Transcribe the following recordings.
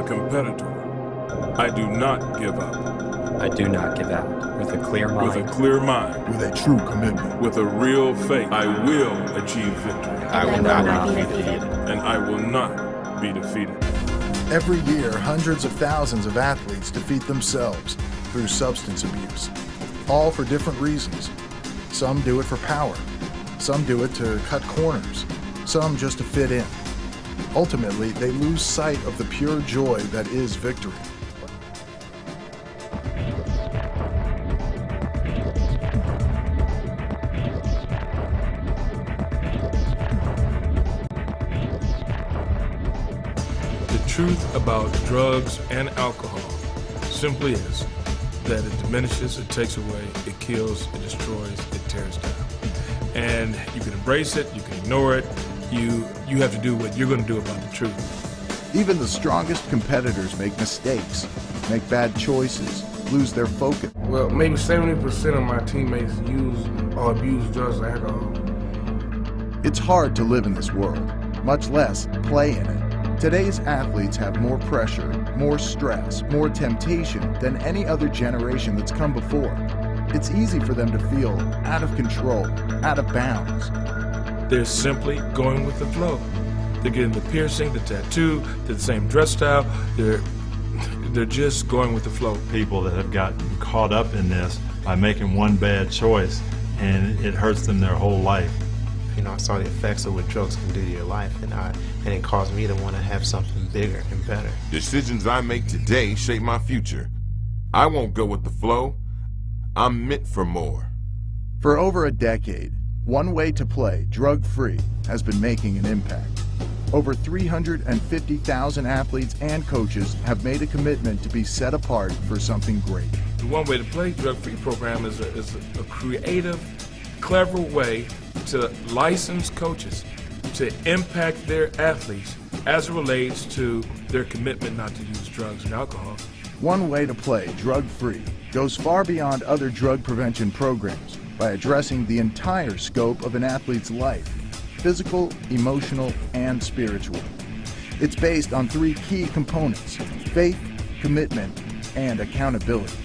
competitor. I do not give up. I do not give out. With a clear mind. With a clear mind. With a true commitment. With a real faith. I will achieve victory. I will not be defeated. And I will not be defeated. Every year, hundreds of thousands of athletes defeat themselves through substance abuse, all for different reasons. Some do it for power. Some do it to cut corners. Some just to fit in. Ultimately, they lose sight of the pure joy that is victory. The truth about drugs and alcohol simply is that it diminishes, it takes away, it kills, it destroys, it tears down. And you can embrace it, you can ignore it, you have to do what you're going to do about the truth. Even the strongest competitors make mistakes, make bad choices, lose their focus. Well, maybe 70% of my teammates use or abuse drugs and alcohol. It's hard to live in this world, much less play in it. Today's athletes have more pressure, more stress, more temptation than any other generation that's come before. It's easy for them to feel out of control, out of bounds. They're simply going with the flow. They're getting the piercing, the tattoo, the same dress style. They're just going with the flow. People that have gotten caught up in this by making one bad choice, and it hurts them their whole life. You know, I saw the effects of what drugs can do to your life, and it caused me to want to have something bigger and better. Decisions I make today shape my future. I won't go with the flow. I'm meant for more. For over a decade, One Way to Play, drug-free, has been making an impact. Over 350,000 athletes and coaches have made a commitment to be set apart for something great. The One Way to Play drug-free program is a creative, clever way to license coaches to impact their athletes as it relates to their commitment not to use drugs and alcohol. One Way to Play, drug-free, goes far beyond other drug prevention programs by addressing the entire scope of an athlete's life: physical, emotional, and spiritual. It's based on three key components: faith, commitment, and accountability.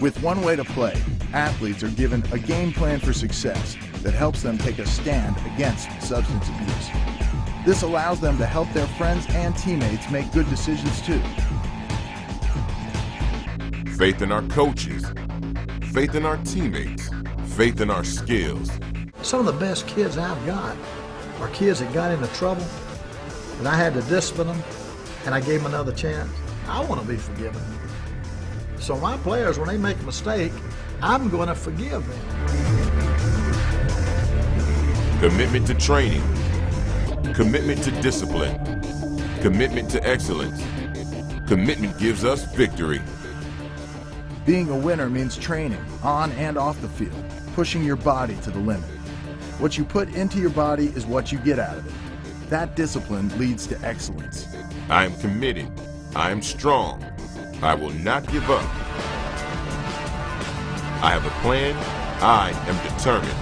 With One Way to Play, athletes are given a game plan for success that helps them take a stand against substance abuse. This allows them to help their friends and teammates make good decisions too. Faith in our coaches, faith in our teammates, faith in our skills. Some of the best kids I've got are kids that got into trouble, and I had to discipline them, and I gave them another chance. I want to be forgiven. So my players, when they make a mistake, I'm going to forgive them. Commitment to training, commitment to discipline, commitment to excellence. Commitment gives us victory. Being a winner means training, on and off the field, pushing your body to the limit. What you put into your body is what you get out of it. That discipline leads to excellence. I am committed. I am strong. I will not give up. I have a plan. I am determined.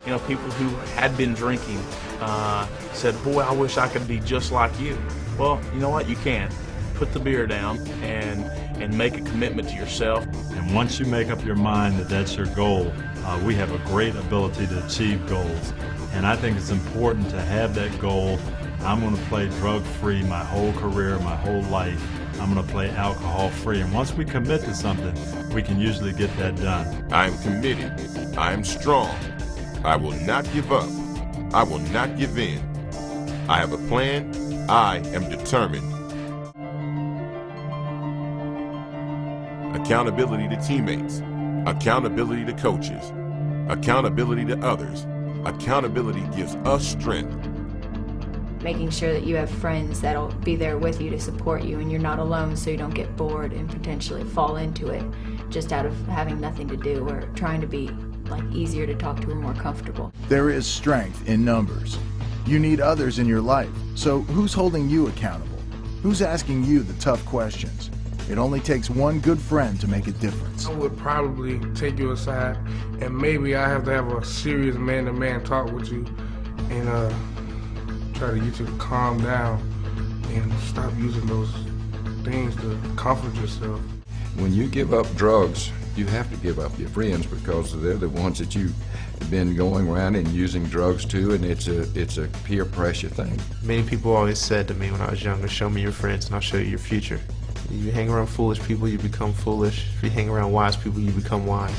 You know, people who had been drinking said, boy, I wish I could be just like you. Well, you know what? You can. Put the beer down and make a commitment to yourself. And once you make up your mind that that's your goal, we have a great ability to achieve goals. And I think it's important to have that goal. I'm going to play drug-free my whole career, my whole life. I'm going to play alcohol-free. And once we commit to something, we can usually get that done. I am committed. I am strong. I will not give up. I will not give in. I have a plan. I am determined. Accountability to teammates. Accountability to coaches. Accountability to others. Accountability gives us strength. Making sure that you have friends that'll be there with you to support you and you're not alone, so you don't get bored and potentially fall into it just out of having nothing to do or trying to be easier to talk to and more comfortable. There is strength in numbers. You need others in your life, so who's holding you accountable? Who's asking you the tough questions? It only takes one good friend to make a difference. I would probably take you aside, and maybe I have to have a serious man-to-man talk with you and try to get you to calm down and stop using those things to comfort yourself. When you give up drugs, you have to give up your friends because they're the ones that you've been going around and using drugs to, and it's a peer pressure thing. Many people always said to me when I was younger, show me your friends and I'll show you your future. If you hang around foolish people, you become foolish. If you hang around wise people, you become wise.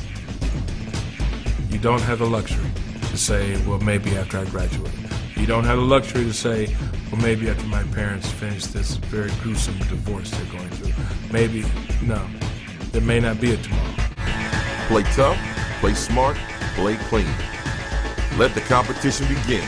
You don't have the luxury to say, well, maybe after I graduate. You don't have the luxury to say, well, maybe after my parents finish this very gruesome divorce they're going through. Maybe, no. There may not be a tomorrow. Play tough, play smart, play clean. Let the competition begin.